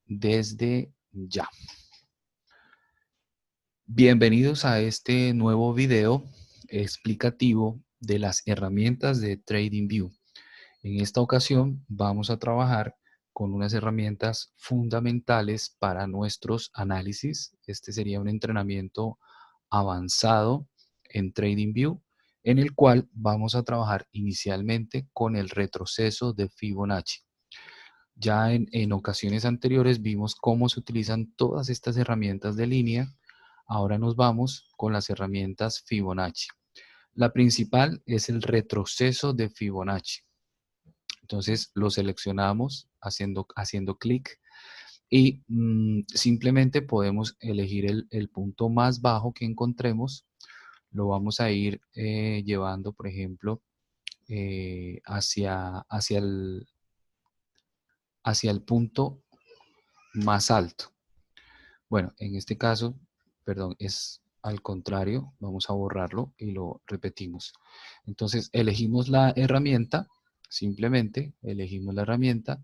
desde ya. Bienvenidos a este nuevo video explicativo de las herramientas de TradingView. En esta ocasión vamos a trabajar con unas herramientas fundamentales para nuestros análisis. Este sería un entrenamiento avanzado en TradingView, en el cual vamos a trabajar inicialmente con el retroceso de Fibonacci. Ya en ocasiones anteriores vimos cómo se utilizan todas estas herramientas de línea. Ahora nos vamos con las herramientas Fibonacci. La principal es el retroceso de Fibonacci. Entonces lo seleccionamos haciendo clic y simplemente podemos elegir el punto más bajo que encontremos. Lo vamos a ir llevando, por ejemplo, hacia el punto más alto. Bueno, en este caso, perdón, es al contrario. Vamos a borrarlo y lo repetimos. Entonces, elegimos la herramienta, simplemente elegimos la herramienta.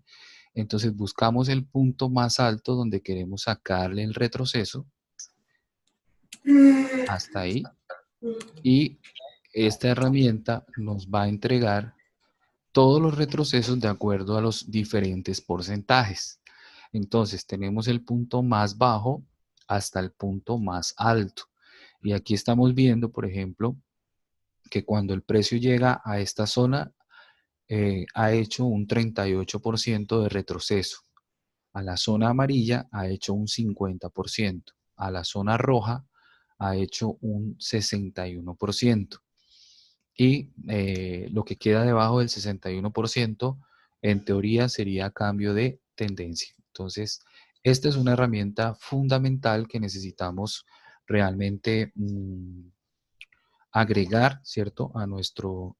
Entonces, buscamos el punto más alto donde queremos sacarle el retroceso. Hasta ahí. Y esta herramienta nos va a entregar todos los retrocesos de acuerdo a los diferentes porcentajes. Entonces tenemos el punto más bajo hasta el punto más alto. Y aquí estamos viendo, por ejemplo, que cuando el precio llega a esta zona, ha hecho un 38% de retroceso. A la zona amarilla ha hecho un 50%. A la zona roja ha hecho un 61%. Y lo que queda debajo del 61%, en teoría sería cambio de tendencia. Entonces, esta es una herramienta fundamental que necesitamos realmente agregar, ¿cierto? A nuestro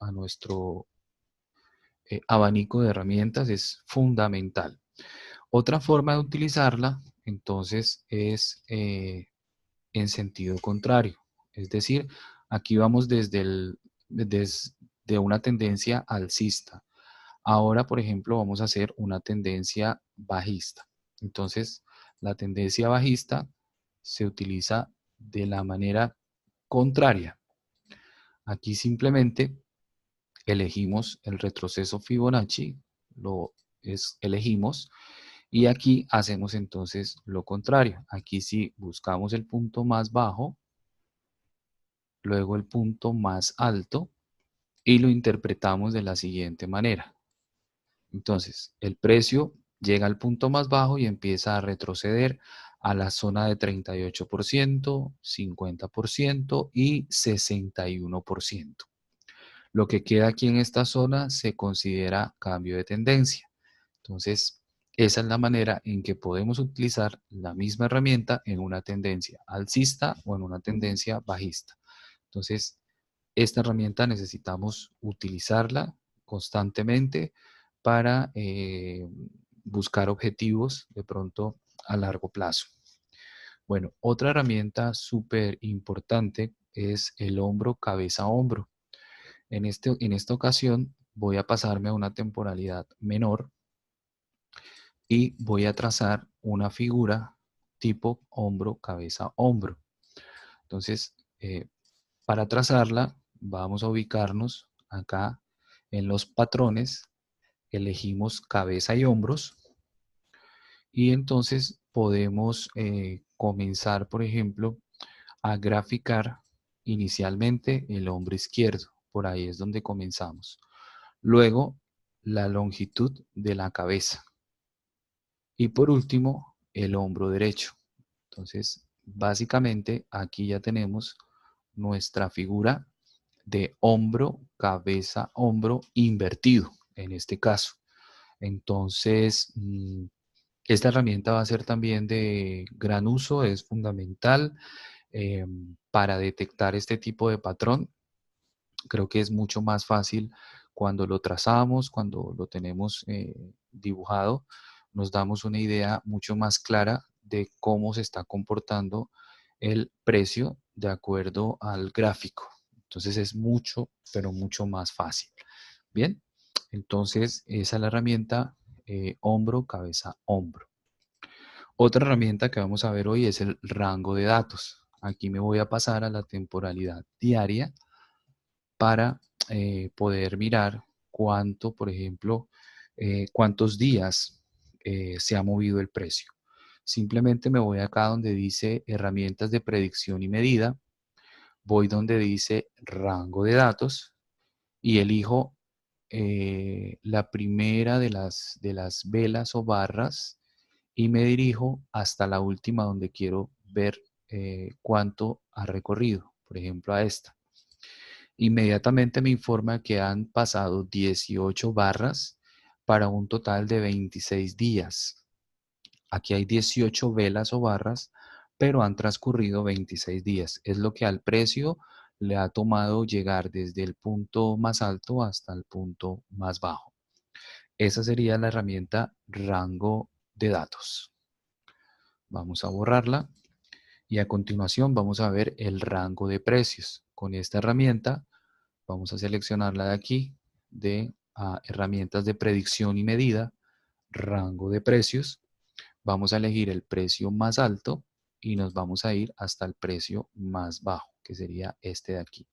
abanico de herramientas. Es fundamental. Otra forma de utilizarla, entonces, es en sentido contrario. Es decir, aquí vamos desde una tendencia alcista. Ahora, por ejemplo, vamos a hacer una tendencia bajista. Entonces, la tendencia bajista se utiliza de la manera contraria. Aquí simplemente elegimos el retroceso Fibonacci, elegimos, y aquí hacemos entonces lo contrario. Aquí sí buscamos el punto más bajo, luego el punto más alto, y lo interpretamos de la siguiente manera. Entonces, el precio llega al punto más bajo y empieza a retroceder a la zona de 38%, 50% y 61%. Lo que queda aquí en esta zona se considera cambio de tendencia. Entonces, esa es la manera en que podemos utilizar la misma herramienta en una tendencia alcista o en una tendencia bajista. Entonces, esta herramienta necesitamos utilizarla constantemente para buscar objetivos de pronto a largo plazo. Bueno, otra herramienta súper importante es el hombro, cabeza, hombro. En esta ocasión voy a pasarme a una temporalidad menor y voy a trazar una figura tipo hombro, cabeza, hombro. Entonces, para trazarla, vamos a ubicarnos acá en los patrones, elegimos cabeza y hombros y entonces podemos comenzar, por ejemplo, a graficar inicialmente el hombro izquierdo. Por ahí es donde comenzamos. Luego, la longitud de la cabeza. Y por último, el hombro derecho. Entonces, básicamente aquí ya tenemos nuestra figura de hombro, cabeza, hombro invertido, en este caso. Entonces, esta herramienta va a ser también de gran uso, es fundamental para detectar este tipo de patrón. Creo que es mucho más fácil cuando lo trazamos, cuando lo tenemos dibujado, nos damos una idea mucho más clara de cómo se está comportando el precio de acuerdo al gráfico. Entonces es mucho, pero mucho más fácil. Bien, entonces esa es la herramienta hombro, cabeza, hombro. Otra herramienta que vamos a ver hoy es el rango de datos. Aquí me voy a pasar a la temporalidad diaria para poder mirar cuánto, por ejemplo, cuántos días se ha movido el precio. Simplemente me voy acá donde dice herramientas de predicción y medida, voy donde dice rango de datos y elijo la primera de las velas o barras y me dirijo hasta la última donde quiero ver cuánto ha recorrido, por ejemplo a esta. Inmediatamente me informa que han pasado 18 barras para un total de 26 días. Aquí hay 18 velas o barras, pero han transcurrido 26 días. Es lo que al precio le ha tomado llegar desde el punto más alto hasta el punto más bajo. Esa sería la herramienta rango de datos. Vamos a borrarla y a continuación vamos a ver el rango de precios. Con esta herramienta vamos a seleccionarla de aquí, de herramientas de predicción y medida, rango de precios. Vamos a elegir el precio más alto y nos vamos a ir hasta el precio más bajo, que sería este de aquí.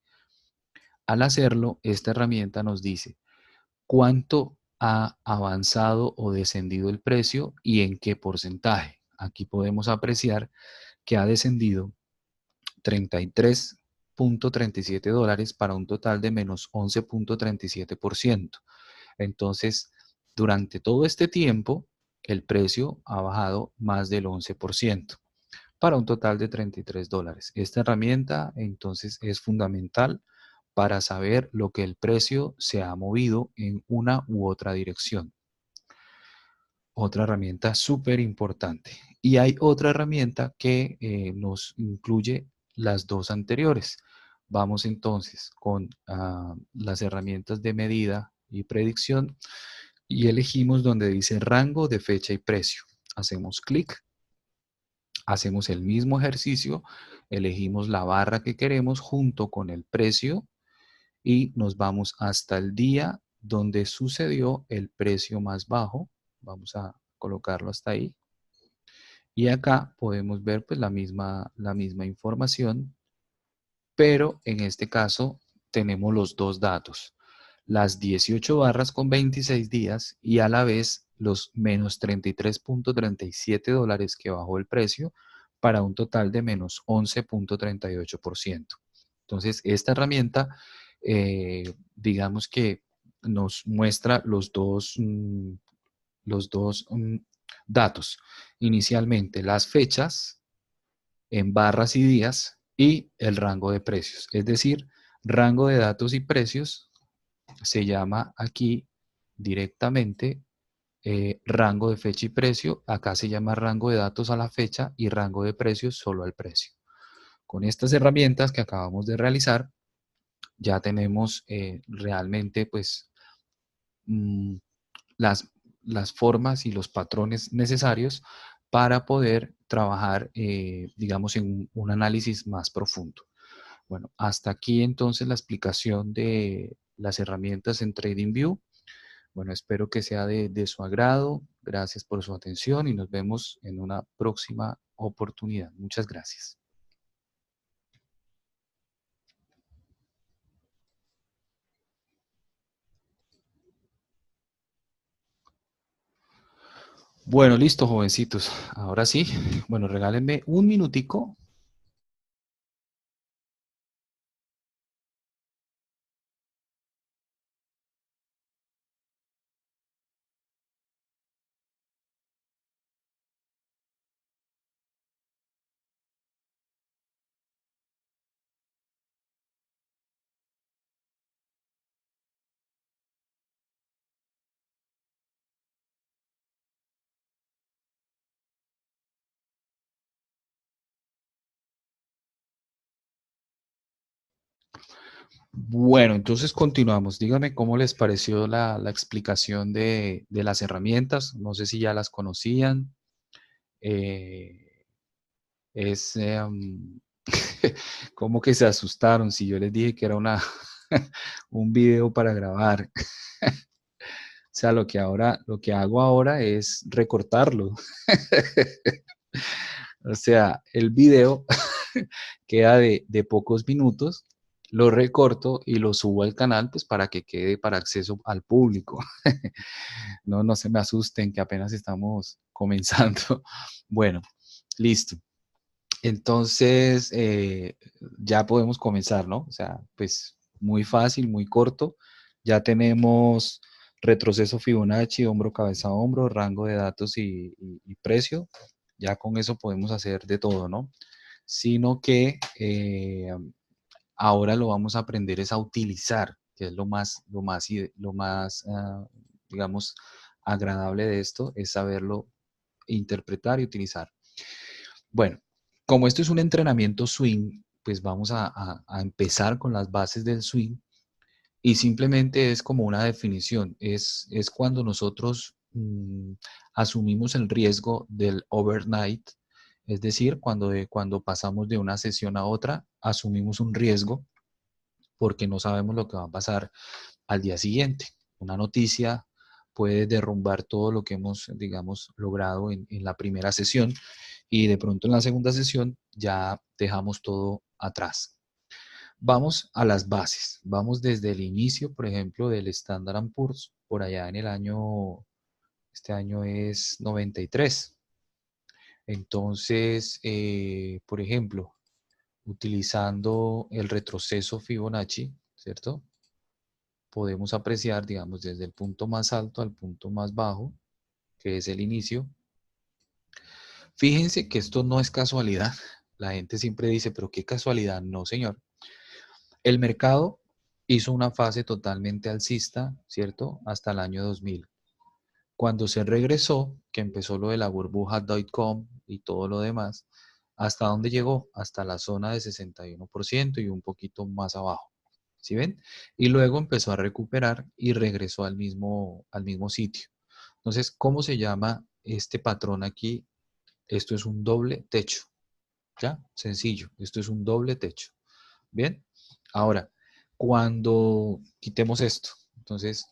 Al hacerlo, esta herramienta nos dice cuánto ha avanzado o descendido el precio y en qué porcentaje. Aquí podemos apreciar que ha descendido 33.37 dólares para un total de menos 11.37%. Entonces, durante todo este tiempo, el precio ha bajado más del 11% para un total de 33 dólares. Esta herramienta entonces es fundamental para saber lo que el precio se ha movido en una u otra dirección. Otra herramienta súper importante. Y hay otra herramienta que nos incluye las dos anteriores. Vamos entonces con las herramientas de medida y predicción y elegimos donde dice rango de fecha y precio. Hacemos clic, hacemos el mismo ejercicio, elegimos la barra que queremos junto con el precio y nos vamos hasta el día donde sucedió el precio más bajo. Vamos a colocarlo hasta ahí. Y acá podemos ver pues la misma información, pero en este caso tenemos los dos datos, las 18 barras con 26 días y a la vez los menos 33.37 dólares que bajó el precio para un total de menos 11.38%. Entonces, esta herramienta, digamos que nos muestra los dos datos. Inicialmente las fechas en barras y días y el rango de precios. Es decir, rango de datos y precios se llama aquí directamente rango de fecha y precio. Acá se llama rango de datos a la fecha y rango de precios solo al precio. Con estas herramientas que acabamos de realizar, ya tenemos realmente pues mm, las, las formas y los patrones necesarios para poder trabajar, digamos, en un análisis más profundo. Bueno, hasta aquí entonces la explicación de las herramientas en TradingView. Bueno, espero que sea de su agrado. Gracias por su atención y nos vemos en una próxima oportunidad. Muchas gracias. Bueno, listo, jovencitos. Ahora sí, bueno, regálenme un minutico. Bueno, entonces continuamos. Díganme cómo les pareció la explicación de las herramientas. No sé si ya las conocían. Eh, es como que se asustaron si yo les dije que era un video para grabar. sea, lo que hago ahora es recortarlo. O sea, el video queda de pocos minutos, lo recorto y lo subo al canal, pues para que quede para acceso al público. No, no se me asusten que apenas estamos comenzando. Bueno, listo. Entonces, ya podemos comenzar, ¿no? O sea, pues muy fácil, muy corto. Ya tenemos retroceso Fibonacci, hombro, cabeza, hombro, rango de datos y precio. Ya con eso podemos hacer de todo, ¿no? Sino que ahora lo vamos a aprender es a utilizar, que es lo más, digamos, agradable de esto, es saberlo interpretar y utilizar. Bueno, como esto es un entrenamiento swing, pues vamos a empezar con las bases del swing y simplemente es como una definición, es cuando nosotros asumimos el riesgo del overnight, es decir, cuando pasamos de una sesión a otra, asumimos un riesgo porque no sabemos lo que va a pasar al día siguiente. Una noticia puede derrumbar todo lo que hemos, digamos, logrado en la primera sesión y de pronto en la segunda sesión ya dejamos todo atrás. Vamos a las bases. Vamos desde el inicio, por ejemplo, del Standard Poor's, por allá en el año, este año es 93. Entonces, por ejemplo, utilizando el retroceso Fibonacci, ¿cierto? Podemos apreciar, digamos, desde el punto más alto al punto más bajo, que es el inicio. Fíjense que esto no es casualidad. La gente siempre dice, pero qué casualidad. No, señor. El mercado hizo una fase totalmente alcista, ¿cierto? Hasta el año 2000. Cuando se regresó, que empezó lo de la burbuja.com y todo lo demás, ¿hasta dónde llegó? Hasta la zona de 61% y un poquito más abajo. ¿Sí ven? Y luego empezó a recuperar y regresó al mismo sitio. Entonces, ¿cómo se llama este patrón aquí? Esto es un doble techo. ¿Ya? Sencillo. Esto es un doble techo. Bien. Ahora, cuando quitemos esto, entonces,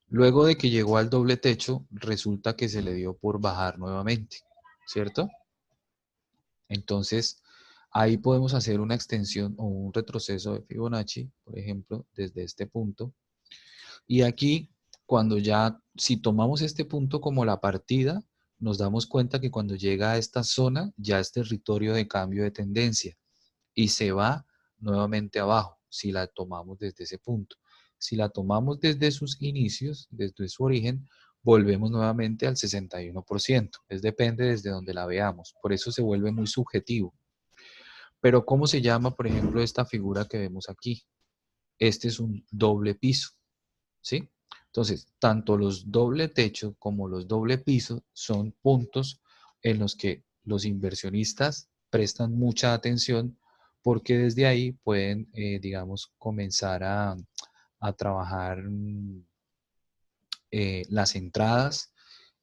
luego de que llegó al doble techo, resulta que se le dio por bajar nuevamente, ¿cierto? Entonces, ahí podemos hacer una extensión o un retroceso de Fibonacci, por ejemplo, desde este punto. Y aquí, cuando ya, si tomamos este punto como la partida, nos damos cuenta que cuando llega a esta zona, ya es territorio de cambio de tendencia y se va nuevamente abajo, si la tomamos desde ese punto. Si la tomamos desde sus inicios, desde su origen, volvemos nuevamente al 61%. Es depende desde donde la veamos. Por eso se vuelve muy subjetivo. Pero ¿cómo se llama, por ejemplo, esta figura que vemos aquí? Este es un doble piso, ¿sí? Entonces, tanto los doble techo como los doble piso son puntos en los que los inversionistas prestan mucha atención porque desde ahí pueden, digamos, comenzar a trabajar las entradas,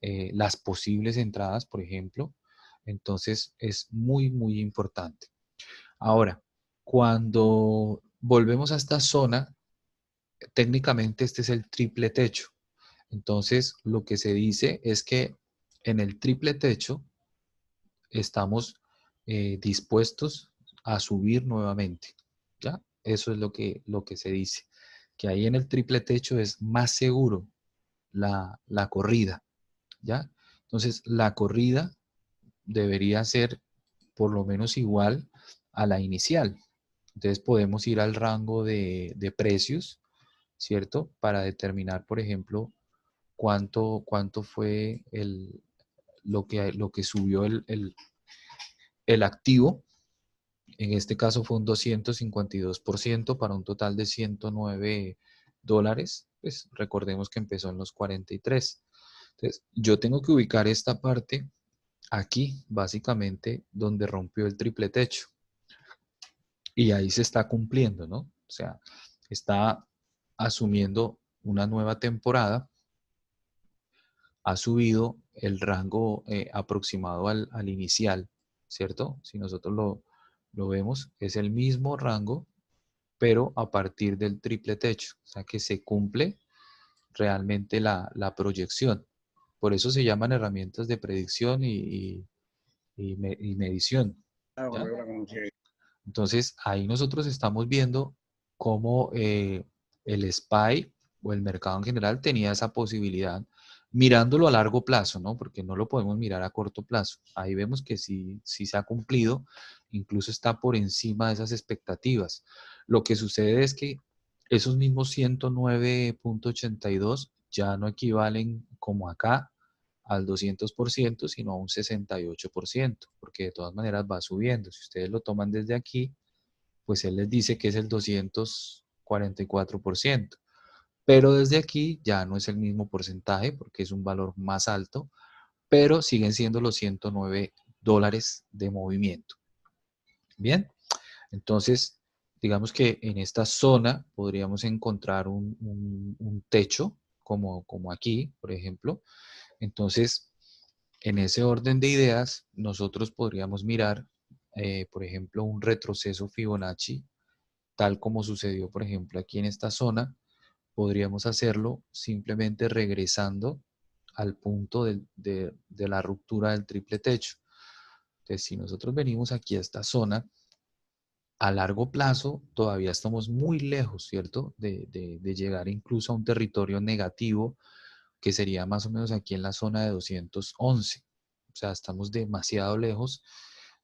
las posibles entradas, por ejemplo. Entonces, es muy, muy importante. Ahora, cuando volvemos a esta zona, técnicamente este es el triple techo. Entonces, lo que se dice es que en el triple techo estamos dispuestos a subir nuevamente. ¿Ya? Eso es lo que se dice. Que ahí en el triple techo es más seguro la corrida. ¿Ya? Entonces, la corrida debería ser por lo menos igual a la inicial. Entonces, podemos ir al rango de precios, ¿cierto? Para determinar, por ejemplo, cuánto fue lo que subió el activo. En este caso fue un 252% para un total de $109. Pues recordemos que empezó en los 43. Entonces, yo tengo que ubicar esta parte aquí, básicamente, donde rompió el triple techo. Y ahí se está cumpliendo, ¿no? O sea, está asumiendo una nueva temporada, ha subido el rango aproximado al inicial, ¿cierto? Si nosotros lo vemos, es el mismo rango, pero a partir del triple techo, o sea que se cumple realmente la proyección. Por eso se llaman herramientas de predicción y medición. ¿Ya? Entonces, ahí nosotros estamos viendo cómo el SPY o el mercado en general tenía esa posibilidad, mirándolo a largo plazo, ¿no? Porque no lo podemos mirar a corto plazo. Ahí vemos que sí se ha cumplido, incluso está por encima de esas expectativas. Lo que sucede es que esos mismos 109.82 ya no equivalen como acá al 200%, sino a un 68%, porque de todas maneras va subiendo. Si ustedes lo toman desde aquí, pues él les dice que es el 244%, pero desde aquí ya no es el mismo porcentaje porque es un valor más alto, pero siguen siendo los 109 dólares de movimiento. Bien, entonces digamos que en esta zona podríamos encontrar un techo como aquí, por ejemplo. Entonces, en ese orden de ideas, nosotros podríamos mirar, por ejemplo, un retroceso Fibonacci, tal como sucedió, por ejemplo, aquí en esta zona. Podríamos hacerlo simplemente regresando al punto de la ruptura del triple techo. Entonces, si nosotros venimos aquí a esta zona, a largo plazo todavía estamos muy lejos, ¿cierto? De llegar incluso a un territorio negativo que sería más o menos aquí en la zona de 211. O sea, estamos demasiado lejos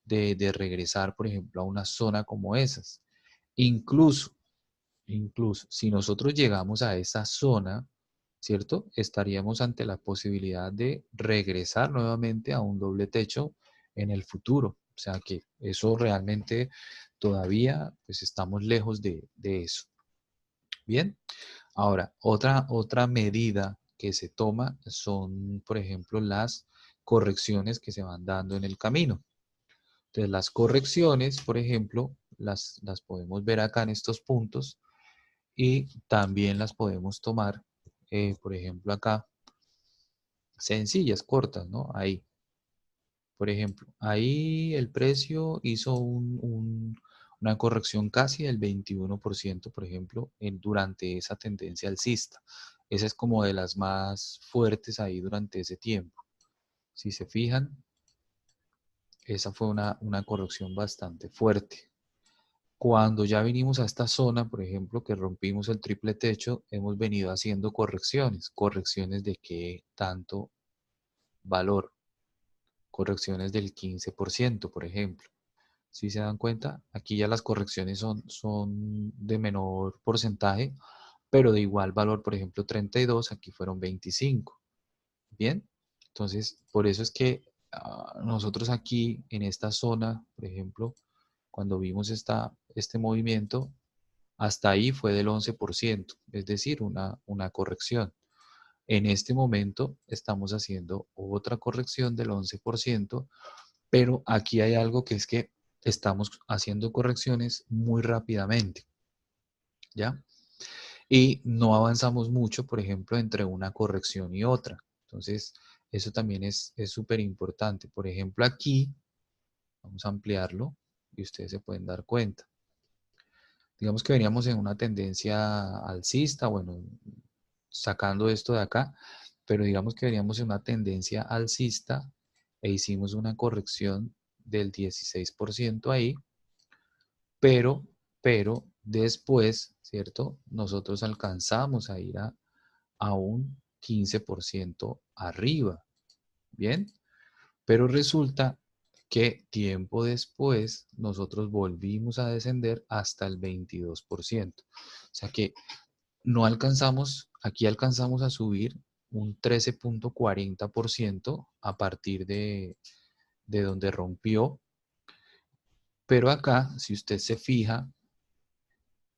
de regresar, por ejemplo, a una zona como esas. Incluso, incluso, si nosotros llegamos a esa zona, ¿cierto? Estaríamos ante la posibilidad de regresar nuevamente a un doble techo en el futuro. O sea que eso realmente todavía pues estamos lejos de eso. Bien, ahora otra medida que se toma son, por ejemplo, las correcciones que se van dando en el camino. Entonces, las correcciones, por ejemplo, las podemos ver acá en estos puntos y también las podemos tomar, por ejemplo, acá, sencillas, cortas, ¿no? Ahí, por ejemplo, ahí el precio hizo una corrección casi del 21%, por ejemplo, durante esa tendencia alcista. Esa es como de las más fuertes ahí durante ese tiempo. Si se fijan, esa fue una corrección bastante fuerte. Cuando ya vinimos a esta zona, por ejemplo, que rompimos el triple techo, hemos venido haciendo correcciones. ¿Correcciones de qué tanto valor? Correcciones del 15%, por ejemplo. Si se dan cuenta, aquí ya las correcciones son de menor porcentaje, pero de igual valor, por ejemplo, 32, aquí fueron 25. Bien, entonces por eso es que nosotros aquí en esta zona, por ejemplo, cuando vimos este movimiento, hasta ahí fue del 11%, es decir, una corrección. En este momento estamos haciendo otra corrección del 11%, pero aquí hay algo que es que estamos haciendo correcciones muy rápidamente, ¿ya? Y no avanzamos mucho, por ejemplo, entre una corrección y otra. Entonces, eso también es súper importante. Por ejemplo, aquí, vamos a ampliarlo y ustedes se pueden dar cuenta. Digamos que veníamos en una tendencia alcista, bueno, sacando esto de acá, pero digamos que veníamos en una tendencia alcista e hicimos una corrección del 16% ahí, pero después, ¿cierto? Nosotros alcanzamos a ir a un 15% arriba, ¿bien? Pero resulta que tiempo después nosotros volvimos a descender hasta el 22%. O sea que no alcanzamos, aquí alcanzamos a subir un 13.40% a partir de donde rompió, pero acá, si usted se fija,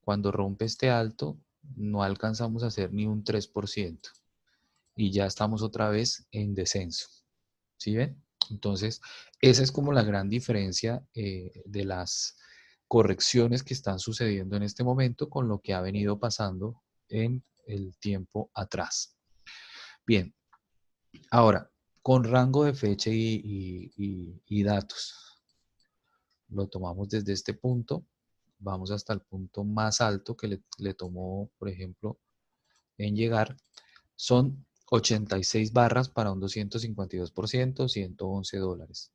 cuando rompe este alto, no alcanzamos a hacer ni un 3% y ya estamos otra vez en descenso. ¿Sí ven? Entonces, esa es como la gran diferencia de las correcciones que están sucediendo en este momento con lo que ha venido pasando en el tiempo atrás. Bien, ahora, con rango de fecha y datos, lo tomamos desde este punto, vamos hasta el punto más alto que le tomó, por ejemplo, en llegar. Son 86 barras para un 252%, $111.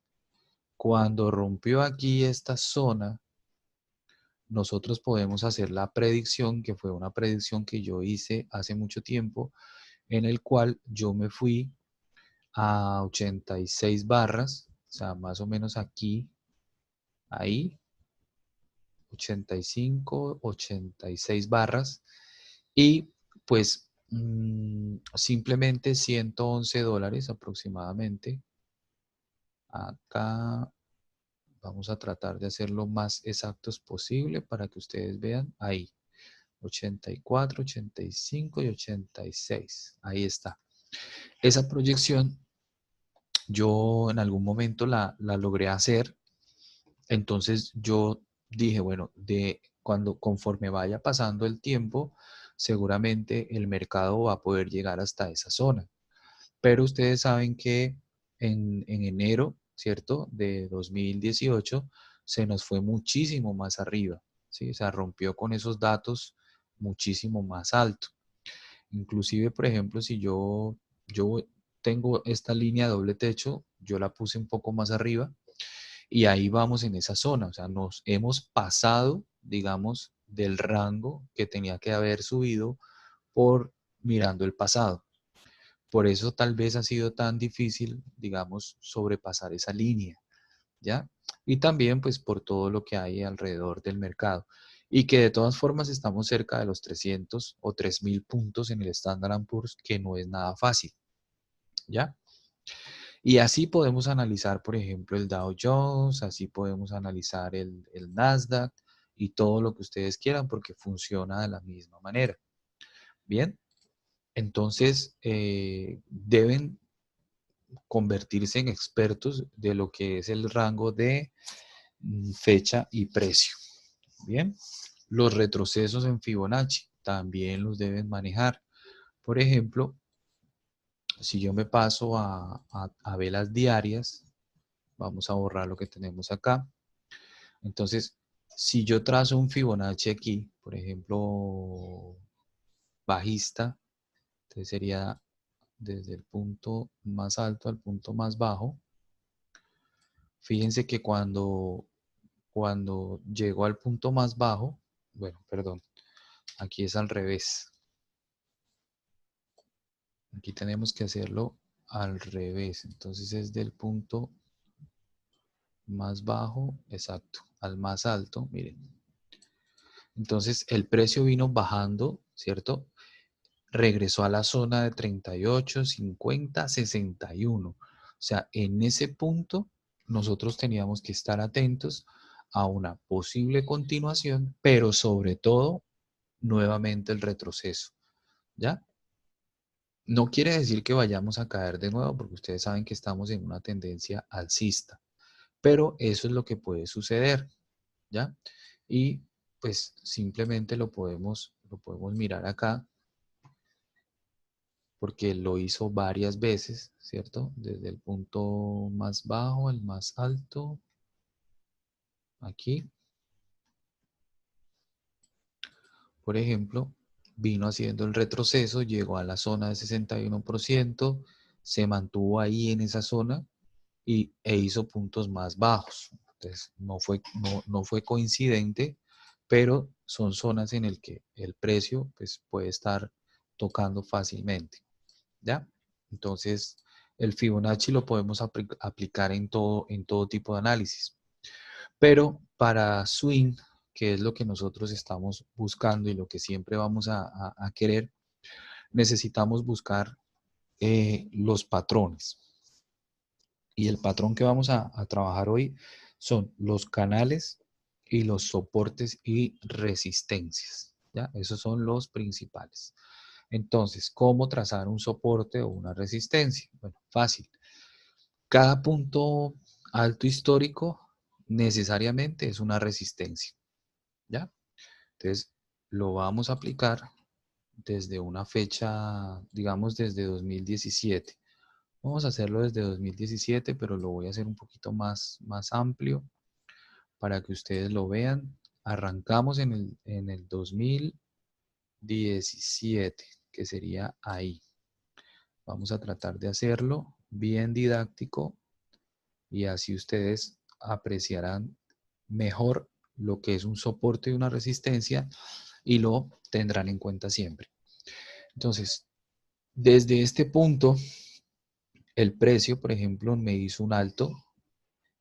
Cuando rompió aquí esta zona, nosotros podemos hacer la predicción, que fue una predicción que yo hice hace mucho tiempo, en el cual yo me fui a 86 barras, o sea, más o menos aquí, ahí, 85, 86 barras, y pues simplemente $111 aproximadamente. Acá vamos a tratar de hacer lo más exactos posible para que ustedes vean ahí. 84, 85 y 86. Ahí está. Esa proyección yo en algún momento la logré hacer. Entonces yo dije, bueno, conforme vaya pasando el tiempo, seguramente el mercado va a poder llegar hasta esa zona. Pero ustedes saben que en enero, ¿cierto? De 2018 se nos fue muchísimo más arriba, ¿sí? O sea, rompió con esos datos muchísimo más alto. Inclusive, por ejemplo, si yo tengo esta línea de doble techo, yo la puse un poco más arriba y ahí vamos en esa zona. O sea, nos hemos pasado, digamos, del rango que tenía que haber subido por mirando el pasado. Por eso tal vez ha sido tan difícil, digamos, sobrepasar esa línea, ¿ya? Y también pues por todo lo que hay alrededor del mercado. Y que de todas formas estamos cerca de los 300 o 3000 puntos en el Standard & Poor's, que no es nada fácil, ¿ya? Y así podemos analizar, por ejemplo, el Dow Jones, así podemos analizar el Nasdaq y todo lo que ustedes quieran porque funciona de la misma manera. Bien, entonces deben convertirse en expertos de lo que es el rango de fecha y precio. Bien, los retrocesos en Fibonacci también los deben manejar. Por ejemplo, si yo me paso a velas diarias, vamos a borrar lo que tenemos acá. Entonces, si yo trazo un Fibonacci aquí, por ejemplo, bajista, entonces sería desde el punto más alto al punto más bajo. Fíjense que cuando llegó al punto más bajo, bueno, perdón, aquí es al revés. Aquí tenemos que hacerlo al revés. Entonces es del punto más bajo, exacto, al más alto, miren. Entonces el precio vino bajando, ¿cierto? Regresó a la zona de 38, 50, 61. O sea, en ese punto nosotros teníamos que estar atentos a una posible continuación, pero sobre todo, nuevamente el retroceso, ¿ya? No quiere decir que vayamos a caer de nuevo, porque ustedes saben que estamos en una tendencia alcista, pero eso es lo que puede suceder, ¿ya? Y pues simplemente lo podemos mirar acá, porque lo hizo varias veces, ¿cierto? Desde el punto más bajo al más alto, aquí, por ejemplo, vino haciendo el retroceso, llegó a la zona de 61%, se mantuvo ahí en esa zona e hizo puntos más bajos. Entonces, no fue coincidente, pero son zonas en las que el precio pues, puede estar tocando fácilmente, ¿ya? Entonces, el Fibonacci lo podemos aplicar en todo tipo de análisis. Pero para swing, que es lo que nosotros estamos buscando y lo que siempre vamos a querer, necesitamos buscar los patrones. Y el patrón que vamos a trabajar hoy son los canales y los soportes y resistencias, ¿ya? Esos son los principales. Entonces, ¿cómo trazar un soporte o una resistencia? Bueno, fácil. Cada punto alto histórico necesariamente es una resistencia, ¿ya? Entonces, lo vamos a aplicar desde una fecha, digamos, desde 2017. Vamos a hacerlo desde 2017, pero lo voy a hacer un poquito más amplio para que ustedes lo vean. Arrancamos en el 2017, que sería ahí. Vamos a tratar de hacerlo bien didáctico y así ustedes apreciarán mejor lo que es un soporte y una resistencia y lo tendrán en cuenta siempre. Entonces, desde este punto, el precio, por ejemplo, me hizo un alto.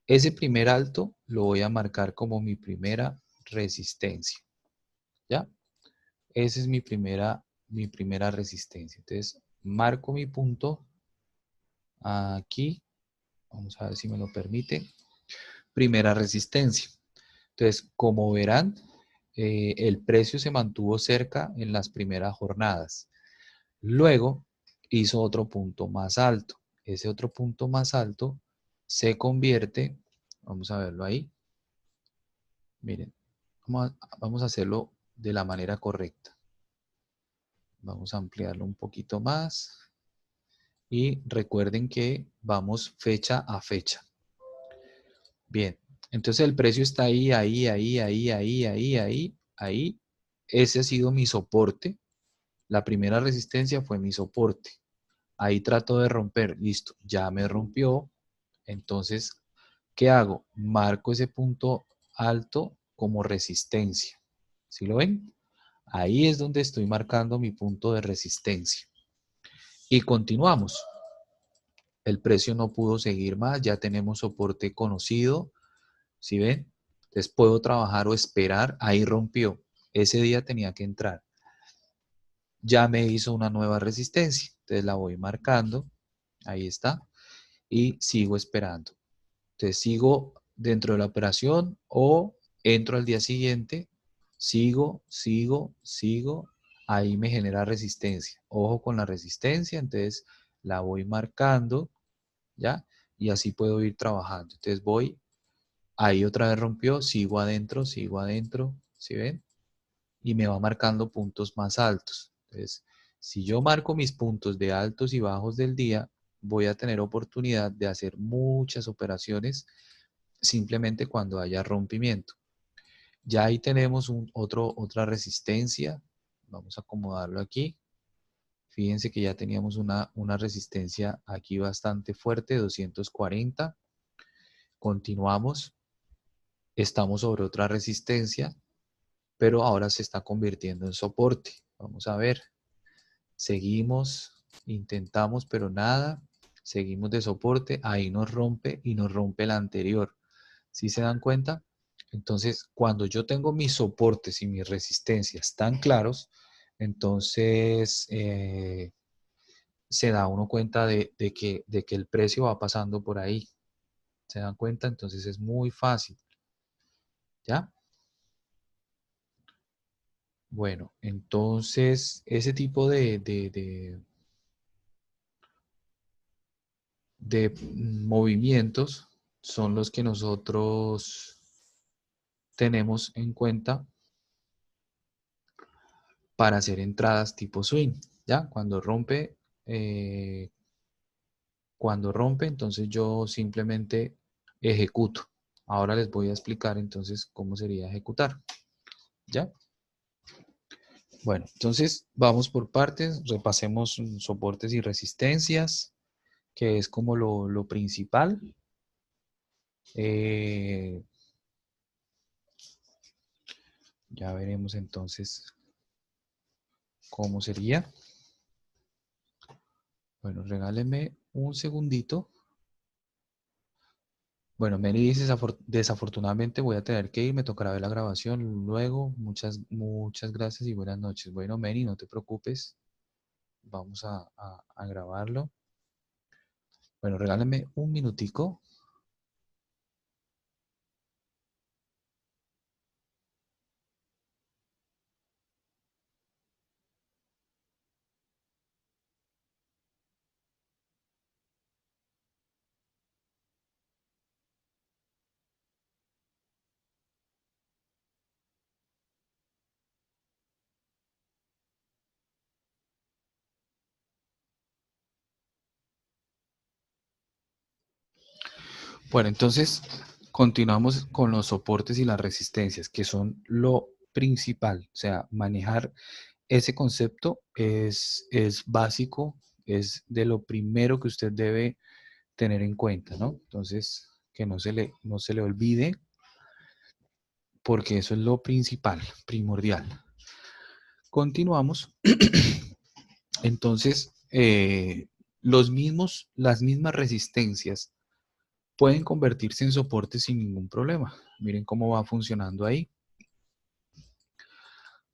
Ese primer alto lo voy a marcar como mi primera resistencia, ¿ya? Esa es mi primera resistencia. Entonces, marco mi punto aquí. Vamos a ver si me lo permite. Primera resistencia. Entonces, como verán, el precio se mantuvo cerca en las primeras jornadas. Luego hizo otro punto más alto. Ese otro punto más alto se convierte, vamos a verlo ahí, miren, vamos a hacerlo de la manera correcta. Vamos a ampliarlo un poquito más y recuerden que vamos fecha a fecha. Bien, entonces el precio está ahí. Ese ha sido mi soporte. La primera resistencia fue mi soporte. Ahí trato de romper, listo, ya me rompió. Entonces, ¿qué hago? Marco ese punto alto como resistencia. ¿Sí lo ven? Ahí es donde estoy marcando mi punto de resistencia. Y continuamos. El precio no pudo seguir más, ya tenemos soporte conocido. ¿Sí ven? Entonces puedo trabajar o esperar. Ahí rompió. Ese día tenía que entrar. Ya me hizo una nueva resistencia. Entonces la voy marcando. Ahí está. Y sigo esperando. Entonces sigo dentro de la operación o entro al día siguiente. Sigo. Ahí me genera resistencia. Ojo con la resistencia. Entonces la voy marcando. ¿Ya? Y así puedo ir trabajando. Entonces voy. Ahí otra vez rompió. Sigo adentro. ¿Sí ven? Y me va marcando puntos más altos. Entonces, si yo marco mis puntos de altos y bajos del día, voy a tener oportunidad de hacer muchas operaciones simplemente cuando haya rompimiento. Ya ahí tenemos otra resistencia. Vamos a acomodarlo aquí. Fíjense que ya teníamos una resistencia aquí bastante fuerte, 240. Continuamos. Estamos sobre otra resistencia, pero ahora se está convirtiendo en soporte. Vamos a ver. Seguimos, intentamos, pero nada. Seguimos de soporte. Ahí nos rompe y nos rompe la anterior. ¿Sí se dan cuenta? Entonces, cuando yo tengo mis soportes y mis resistencias tan claros, entonces se da uno cuenta de que el precio va pasando por ahí. ¿Se dan cuenta? Entonces es muy fácil. ¿Ya? Bueno, entonces ese tipo de movimientos son los que nosotros tenemos en cuenta para hacer entradas tipo swing. ¿Ya? Eh, cuando rompe, entonces yo simplemente ejecuto. Ahora les voy a explicar entonces cómo sería ejecutar. ¿Ya? Bueno, entonces vamos por partes, repasemos soportes y resistencias, que es como lo principal. Eh, ya veremos entonces cómo sería. Bueno, regálenme un segundito. Bueno, Mary dice, desafortunadamente voy a tener que ir, me tocará ver la grabación luego. Muchas gracias y buenas noches. Bueno, Mary, no te preocupes, vamos a grabarlo. Bueno, regálenme un minutico. Bueno, entonces continuamos con los soportes y las resistencias, que son lo principal. O sea, manejar ese concepto es básico Es de lo primero que usted debe tener en cuenta, ¿no? Entonces, que no se le olvide, porque eso es lo principal, primordial. Continuamos. Entonces, las mismas resistencias pueden convertirse en soporte sin ningún problema. Miren cómo va funcionando ahí.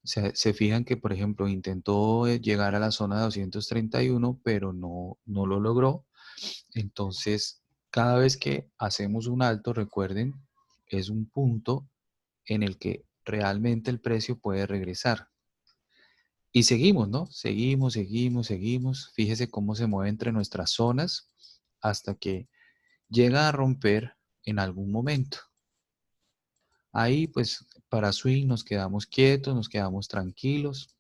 Se fijan que, por ejemplo, intentó llegar a la zona de 231, pero no lo logró. Entonces, cada vez que hacemos un alto, recuerden, es un punto en el que realmente el precio puede regresar. Y seguimos, ¿no? Seguimos. Fíjese cómo se mueve entre nuestras zonas hasta que llega a romper en algún momento. Ahí, pues, para swing nos quedamos quietos, nos quedamos tranquilos,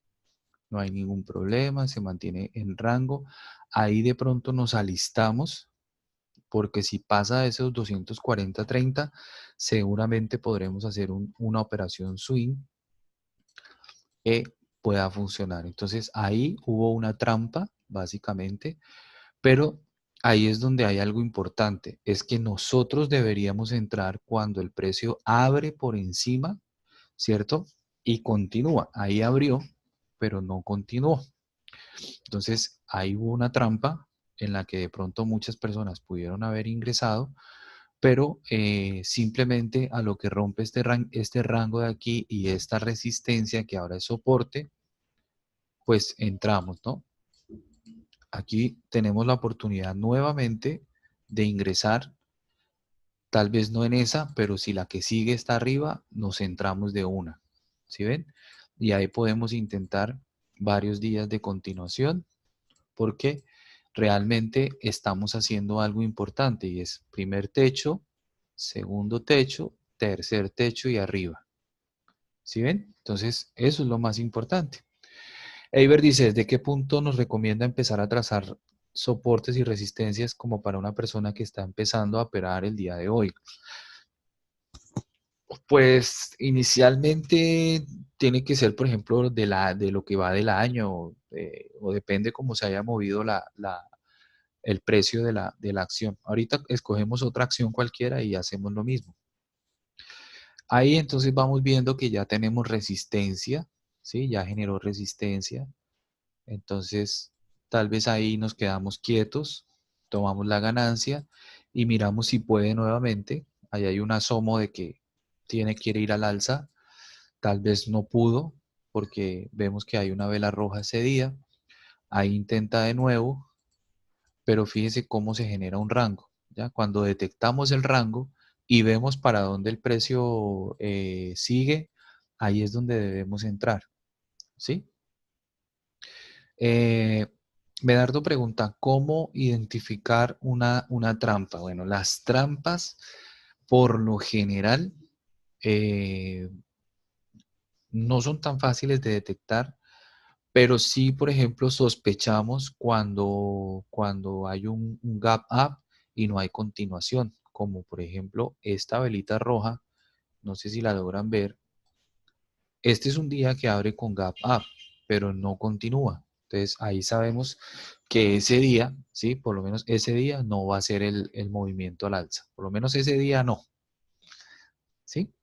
no hay ningún problema, se mantiene en rango. Ahí de pronto nos alistamos, porque si pasa de esos 240.30, seguramente podremos hacer una operación swing que pueda funcionar. Entonces ahí hubo una trampa, básicamente, pero ahí es donde hay algo importante, es que nosotros deberíamos entrar cuando el precio abre por encima, ¿cierto? Y continúa. Ahí abrió, pero no continuó. Entonces ahí hubo una trampa en la que de pronto muchas personas pudieron haber ingresado, pero simplemente a lo que rompe este rango de aquí y esta resistencia que ahora es soporte, pues entramos, ¿no? Aquí tenemos la oportunidad nuevamente de ingresar, tal vez no en esa, pero si la que sigue está arriba, nos entramos de una, ¿sí ven? Y ahí podemos intentar varios días de continuación, porque realmente estamos haciendo algo importante y es primer techo, segundo techo, tercer techo y arriba, ¿sí ven? Entonces, eso es lo más importante. Eiber dice, ¿desde qué punto nos recomienda empezar a trazar soportes y resistencias como para una persona que está empezando a operar el día de hoy? Pues inicialmente tiene que ser, por ejemplo, de lo que va del año, o depende cómo se haya movido el precio de la acción. Ahorita escogemos otra acción cualquiera y hacemos lo mismo. Ahí entonces vamos viendo que ya tenemos resistencia, ¿sí? Ya generó resistencia. Entonces, tal vez ahí nos quedamos quietos, tomamos la ganancia y miramos si puede nuevamente. Ahí hay un asomo de que quiere ir al alza. Tal vez no pudo porque vemos que hay una vela roja ese día. Ahí intenta de nuevo, pero fíjese cómo se genera un rango. ¿Ya? Cuando detectamos el rango y vemos para dónde el precio sigue, ahí es donde debemos entrar. ¿Sí? Eh, Medardo pregunta, ¿cómo identificar una trampa? Bueno, las trampas, por lo general, eh, no son tan fáciles de detectar, pero sí, por ejemplo, sospechamos cuando hay un gap up y no hay continuación, como por ejemplo esta velita roja, no sé si la logran ver. Este es un día que abre con gap up, pero no continúa. Entonces ahí sabemos que ese día, ¿sí? Por lo menos ese día no va a ser el movimiento al alza. Por lo menos ese día no, ¿sí?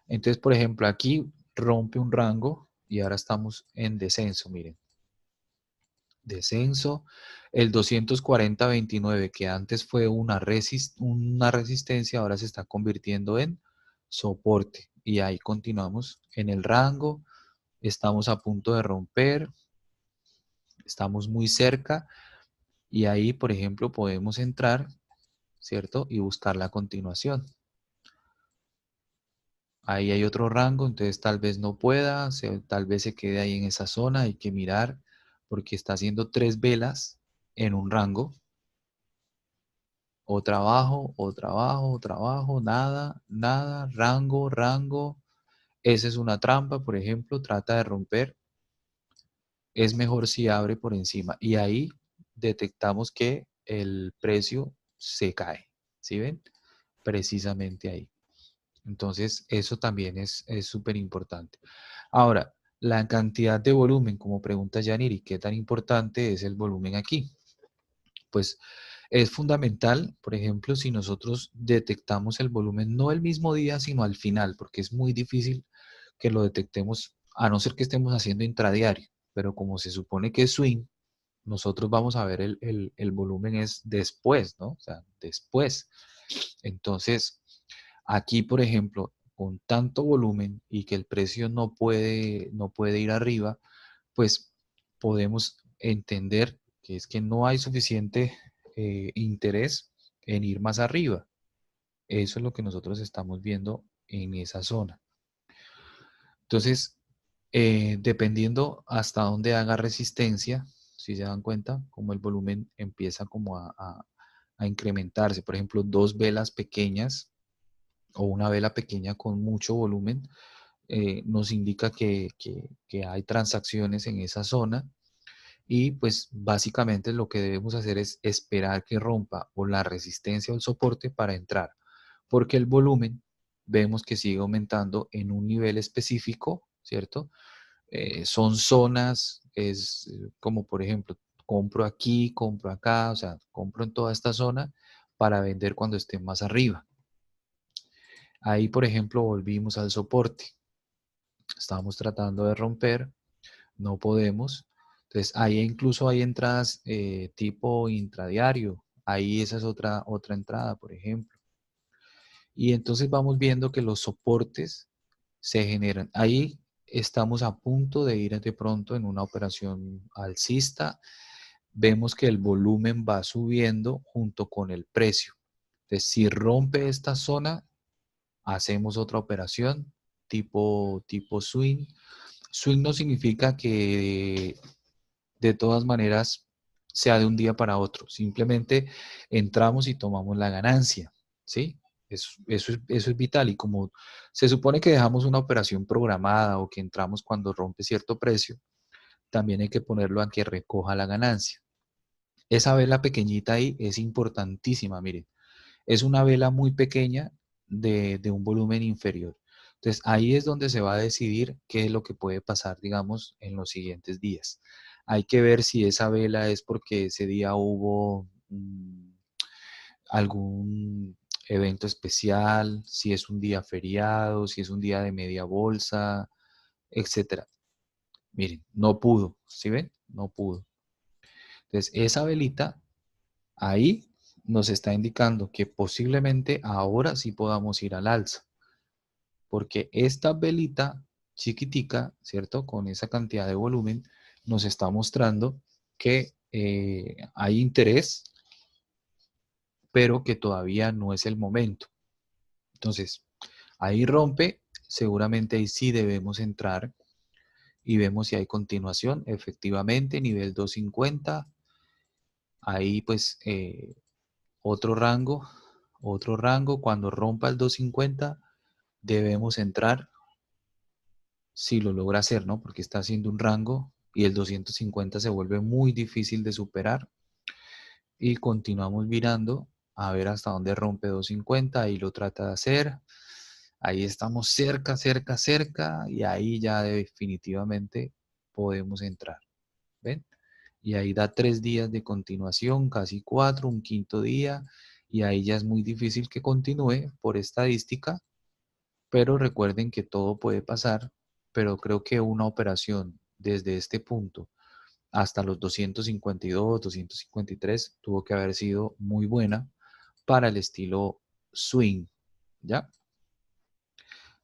Entonces, por ejemplo, aquí rompe un rango y ahora estamos en descenso, miren. Descenso. El 240.29, que antes fue una resistencia, ahora se está convirtiendo en soporte. Y ahí continuamos en el rango. Estamos a punto de romper, estamos muy cerca y ahí, por ejemplo, podemos entrar, ¿cierto? Y buscar la continuación. Ahí hay otro rango, entonces tal vez no pueda, tal vez se quede ahí en esa zona, hay que mirar porque está haciendo 3 velas en un rango. Otra abajo, nada, rango. Esa es una trampa, por ejemplo, trata de romper. Es mejor si abre por encima y ahí detectamos que el precio se cae, ¿sí ven? Precisamente ahí. Entonces, eso también es súper importante. Ahora, La cantidad de volumen, como pregunta Yaniri, ¿qué tan importante es el volumen aquí? Pues es fundamental, por ejemplo, si nosotros detectamos el volumen no el mismo día, sino al final, porque es muy difícil que lo detectemos, a no ser que estemos haciendo intradiario, pero como se supone que es swing, nosotros vamos a ver el volumen es después, ¿no? O sea, después. Entonces, aquí, por ejemplo, con tanto volumen y que el precio no puede ir arriba, pues podemos entender que es que no hay suficiente interés en ir más arriba. Eso es lo que nosotros estamos viendo en esa zona. Entonces, dependiendo hasta dónde haga resistencia, si se dan cuenta, como el volumen empieza como a incrementarse. Por ejemplo, dos velas pequeñas o una vela pequeña con mucho volumen nos indica que hay transacciones en esa zona y pues básicamente lo que debemos hacer es esperar que rompa o la resistencia o el soporte para entrar, porque el volumen vemos que sigue aumentando en un nivel específico, ¿cierto? Son zonas, es como por ejemplo, compro aquí, compro acá, o sea, compro en toda esta zona para vender cuando esté más arriba. Ahí, por ejemplo, volvimos al soporte. Estamos tratando de romper, no podemos. Entonces, ahí incluso hay entradas tipo intradiario. Ahí esa es otra entrada, por ejemplo. Y entonces vamos viendo que los soportes se generan. Ahí estamos a punto de ir de pronto en una operación alcista. Vemos que el volumen va subiendo junto con el precio. Entonces, si rompe esta zona, hacemos otra operación tipo swing. Swing no significa que de todas maneras sea de un día para otro. Simplemente entramos y tomamos la ganancia, ¿sí? Eso es vital y como se supone que dejamos una operación programada o que entramos cuando rompe cierto precio, también hay que ponerlo a que recoja la ganancia. Esa vela pequeñita ahí es importantísima, miren. Es una vela muy pequeña de un volumen inferior. Entonces ahí es donde se va a decidir qué es lo que puede pasar, digamos, en los siguientes días. Hay que ver si esa vela es porque ese día hubo algún evento especial, si es un día feriado, si es un día de media bolsa, etcétera. Miren, no pudo, ¿sí ven? No pudo. Entonces esa velita ahí nos está indicando que posiblemente ahora sí podamos ir al alza, porque esta velita chiquitica, ¿cierto? Con esa cantidad de volumen, nos está mostrando que hay interés, pero que todavía no es el momento. Entonces, ahí rompe, seguramente ahí sí debemos entrar y vemos si hay continuación, efectivamente, nivel 250, ahí pues otro rango, cuando rompa el 250 debemos entrar si lo logra hacer, ¿no? Porque está haciendo un rango y el 250 se vuelve muy difícil de superar y continuamos mirando a ver hasta dónde rompe 250, ahí lo trata de hacer, ahí estamos cerca, cerca, cerca y ahí ya definitivamente podemos entrar, ¿ven? Y ahí da 3 días de continuación, casi 4, un quinto día, y ahí ya es muy difícil que continúe por estadística, pero recuerden que todo puede pasar, pero creo que una operación desde este punto hasta los 252, 253 tuvo que haber sido muy buena para el estilo swing, ¿ya?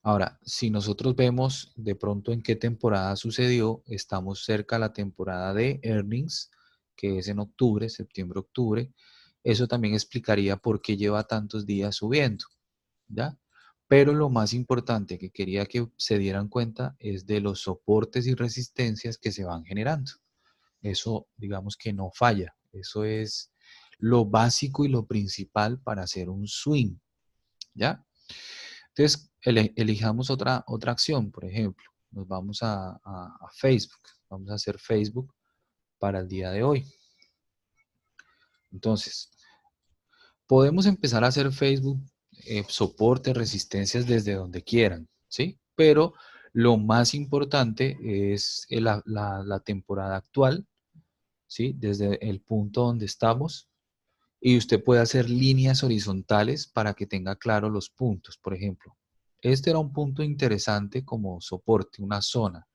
Ahora, si nosotros vemos de pronto en qué temporada sucedió, estamos cerca a la temporada de earnings, que es en octubre, septiembre-octubre. Eso también explicaría por qué lleva tantos días subiendo, ¿ya? Pero lo más importante que quería que se dieran cuenta es de los soportes y resistencias que se van generando. Eso, digamos que no falla. Eso es lo básico y lo principal para hacer un swing, ¿ya? Entonces, elijamos otra acción, por ejemplo. Nos vamos a Facebook. Vamos a hacer Facebook para el día de hoy. Entonces, podemos empezar a hacer Facebook, soporte, resistencias desde donde quieran, ¿sí? Pero Lo más importante es la temporada actual, ¿sí? Desde el punto donde estamos. Y usted puede hacer líneas horizontales para que tenga claro los puntos. Por ejemplo, este era un punto interesante como soporte, una zona.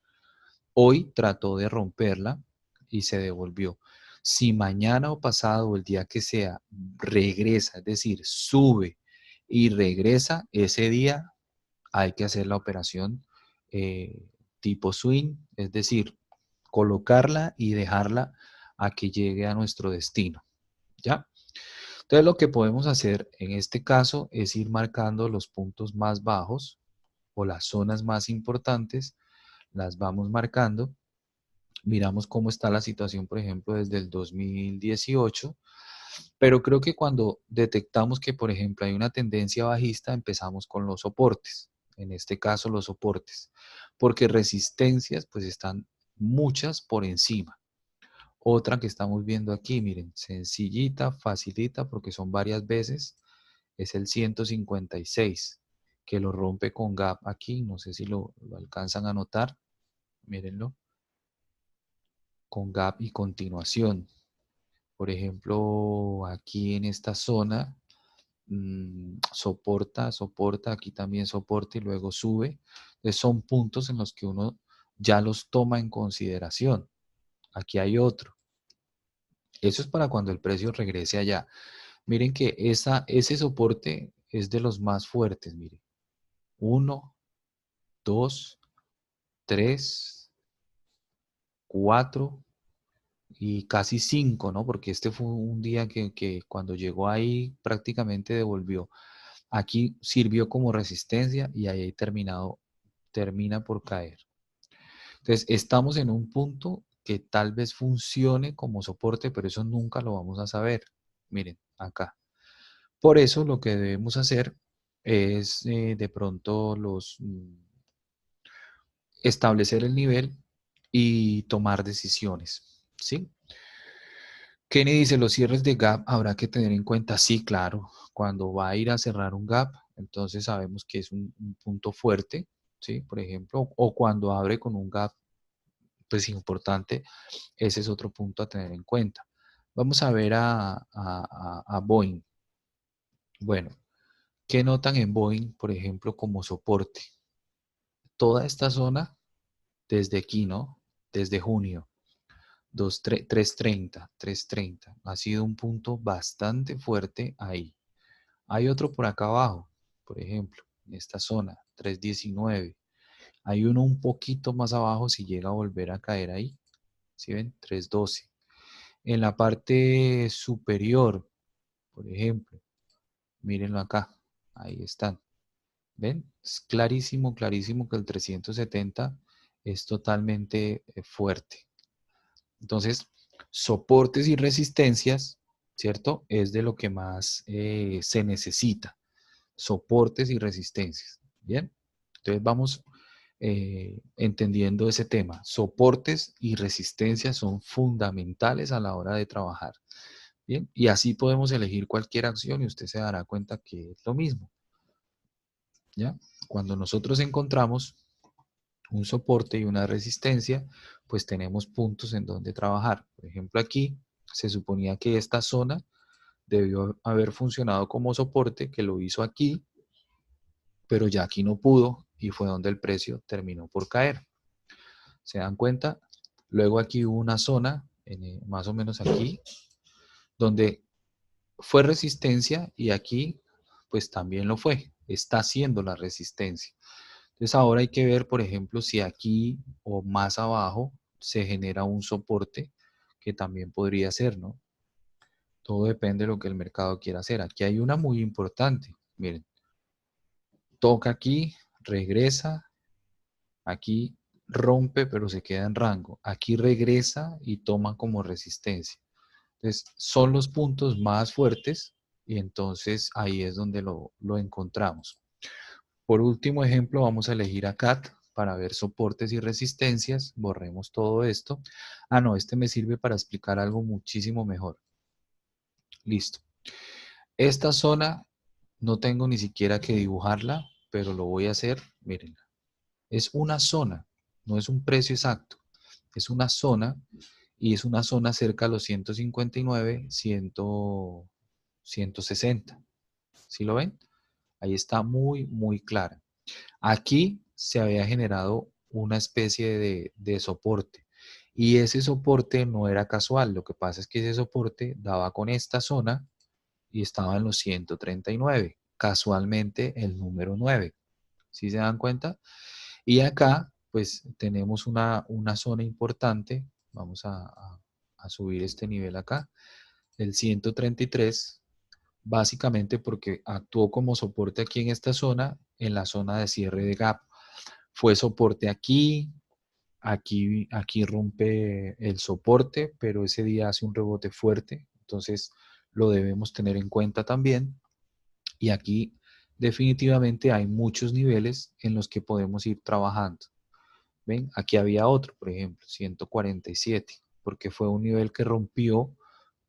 Hoy trató de romperla y se devolvió. Si mañana o pasado o el día que sea regresa, es decir, sube y regresa, ese día hay que hacer la operación tipo swing, es decir, colocarla y dejarla a que llegue a nuestro destino. ¿Ya? Entonces lo que podemos hacer en este caso es ir marcando los puntos más bajos o las zonas más importantes, las vamos marcando. Miramos cómo está la situación, por ejemplo, desde el 2018, pero creo que cuando detectamos que, por ejemplo, hay una tendencia bajista, empezamos con los soportes, en este caso los soportes, porque resistencias pues están muchas por encima. Otra que estamos viendo aquí, miren, sencillita, facilita, porque son varias veces, es el 156, que lo rompe con gap aquí, no sé si lo alcanzan a notar, mírenlo, con gap y continuación. Por ejemplo, aquí en esta zona, soporta, aquí también soporta y luego sube. Entonces son puntos en los que uno ya los toma en consideración. Aquí hay otro. Eso es para cuando el precio regrese allá. Miren que ese soporte es de los más fuertes, miren. 1, 2, 3, 4 y casi 5, ¿no? Porque este fue un día que cuando llegó ahí prácticamente devolvió. Aquí sirvió como resistencia y ahí termina por caer. Entonces, estamos en un punto que tal vez funcione como soporte, pero eso nunca lo vamos a saber. Miren, acá. Por eso lo que debemos hacer es de pronto establecer el nivel y tomar decisiones, ¿sí? Kenny dice, los cierres de gap habrá que tener en cuenta, sí, claro, cuando va a ir a cerrar un gap, entonces sabemos que es un punto fuerte, ¿sí? Por ejemplo, o cuando abre con un gap, pues importante, ese es otro punto a tener en cuenta. Vamos a ver a Boeing. Bueno, ¿qué notan en Boeing, por ejemplo, como soporte? Toda esta zona, desde aquí, ¿no? Desde junio, 330, ha sido un punto bastante fuerte ahí. Hay otro por acá abajo, por ejemplo, en esta zona, 319. Hay uno un poquito más abajo si llega a volver a caer ahí. ¿Sí ven? 312. En la parte superior, por ejemplo, mírenlo acá. Ahí están. ¿Ven? Es clarísimo, clarísimo que el 370 es totalmente fuerte. Entonces, soportes y resistencias, ¿cierto? Es de lo que más se necesita. Soportes y resistencias. Bien, entonces vamos entendiendo ese tema. Soportes y resistencias son fundamentales a la hora de trabajar. Bien, y así podemos elegir cualquier acción y usted se dará cuenta que es lo mismo. ¿Ya? Cuando nosotros encontramos un soporte y una resistencia, pues tenemos puntos en donde trabajar. Por ejemplo, aquí se suponía que esta zona debió haber funcionado como soporte, que lo hizo aquí, pero ya aquí no pudo y fue donde el precio terminó por caer. ¿Se dan cuenta? Luego aquí hubo una zona, más o menos aquí, donde fue resistencia y aquí pues también lo fue. Está haciendo la resistencia. Entonces ahora hay que ver, por ejemplo, si aquí o más abajo se genera un soporte que también podría ser, ¿no? Todo depende de lo que el mercado quiera hacer. Aquí hay una muy importante. Miren, toca aquí, regresa, aquí rompe, pero se queda en rango. Aquí regresa y toma como resistencia. Entonces, son los puntos más fuertes y entonces ahí es donde lo encontramos. Por último ejemplo, vamos a elegir a CAT para ver soportes y resistencias. Borremos todo esto. Ah, no, este me sirve para explicar algo muchísimo mejor. Listo. Esta zona no tengo ni siquiera que dibujarla, pero lo voy a hacer. Mírenla. Es una zona, no es un precio exacto. Es una zona y es una zona cerca a los 159, 160. ¿Sí lo ven? Ahí está muy, muy clara. Aquí se había generado una especie de soporte y ese soporte no era casual. Lo que pasa es que ese soporte daba con esta zona y estaba en los 139, casualmente el número 9. ¿Sí se dan cuenta? Y acá, pues tenemos una zona importante. Vamos a subir este nivel acá, el 133, básicamente porque actuó como soporte aquí en la zona de cierre de gap. Fue soporte aquí, aquí rompe el soporte, pero ese día hace un rebote fuerte, entonces lo debemos tener en cuenta también. Y aquí definitivamente hay muchos niveles en los que podemos ir trabajando. ¿Ven? Aquí había otro, por ejemplo, 147, porque fue un nivel que rompió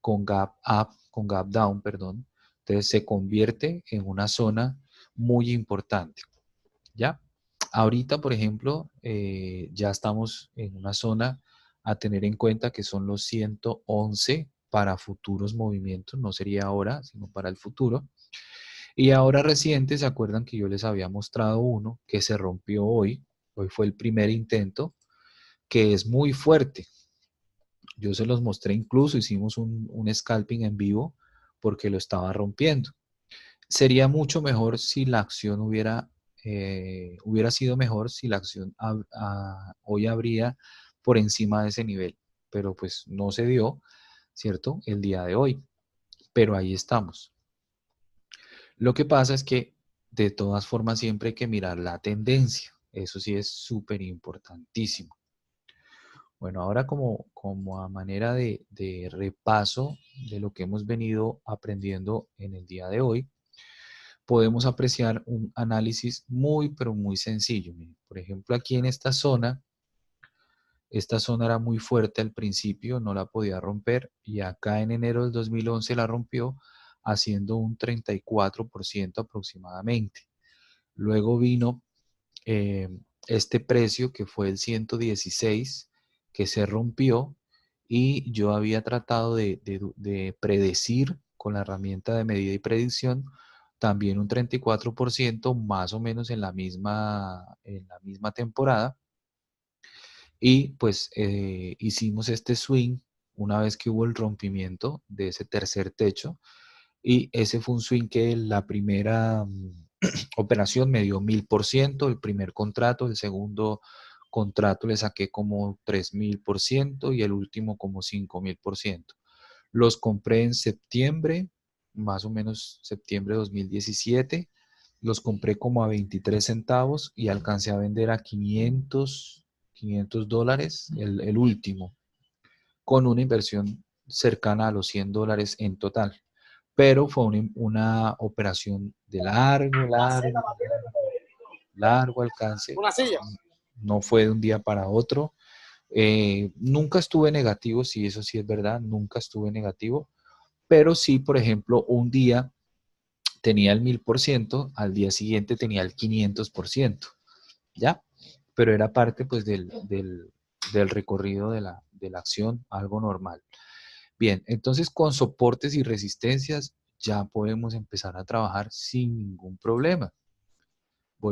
con gap up, con gap down, perdón. Entonces se convierte en una zona muy importante, ¿ya? Ahorita, por ejemplo, ya estamos en una zona a tener en cuenta que son los 111 para futuros movimientos, no sería ahora, sino para el futuro. Y ahora reciente, ¿se acuerdan que yo les había mostrado uno que se rompió hoy? Hoy fue el primer intento, que es muy fuerte. Yo se los mostré incluso, hicimos un scalping en vivo porque lo estaba rompiendo. Sería mucho mejor si la acción hubiera sido mejor si la acción hoy habría por encima de ese nivel, pero pues no se dio, ¿cierto? El día de hoy, pero ahí estamos. Lo que pasa es que de todas formas siempre hay que mirar la tendencia, eso sí es súper importantísimo. Bueno, ahora como a manera de repaso de lo que hemos venido aprendiendo en el día de hoy, podemos apreciar un análisis muy, pero muy sencillo. Miren, por ejemplo, aquí en esta zona era muy fuerte al principio, no la podía romper, y acá en enero del 2011 la rompió, haciendo un 34% aproximadamente. Luego vino eh, este precio que fue el 116, que se rompió, y yo había tratado de predecir con la herramienta de medida y predicción también un 34% más o menos en la misma temporada, y pues hicimos este swing una vez que hubo el rompimiento de ese tercer techo, y ese fue un swing que la primera operación me dio 1000%, el primer contrato, el segundo contrato le saqué como 3000% y el último como 5000%. Los compré en septiembre, más o menos septiembre de 2017. Los compré como a 23 centavos y alcancé a vender a 500 dólares el último, con una inversión cercana a los $100 en total. Pero fue una operación de largo alcance. Una silla. No fue de un día para otro. Nunca estuve negativo, sí, eso sí es verdad, nunca estuve negativo, pero sí, por ejemplo, un día tenía el 1000%, al día siguiente tenía el 500%, ¿ya? Pero era parte pues del recorrido de la acción, algo normal. Bien, entonces con soportes y resistencias ya podemos empezar a trabajar sin ningún problema.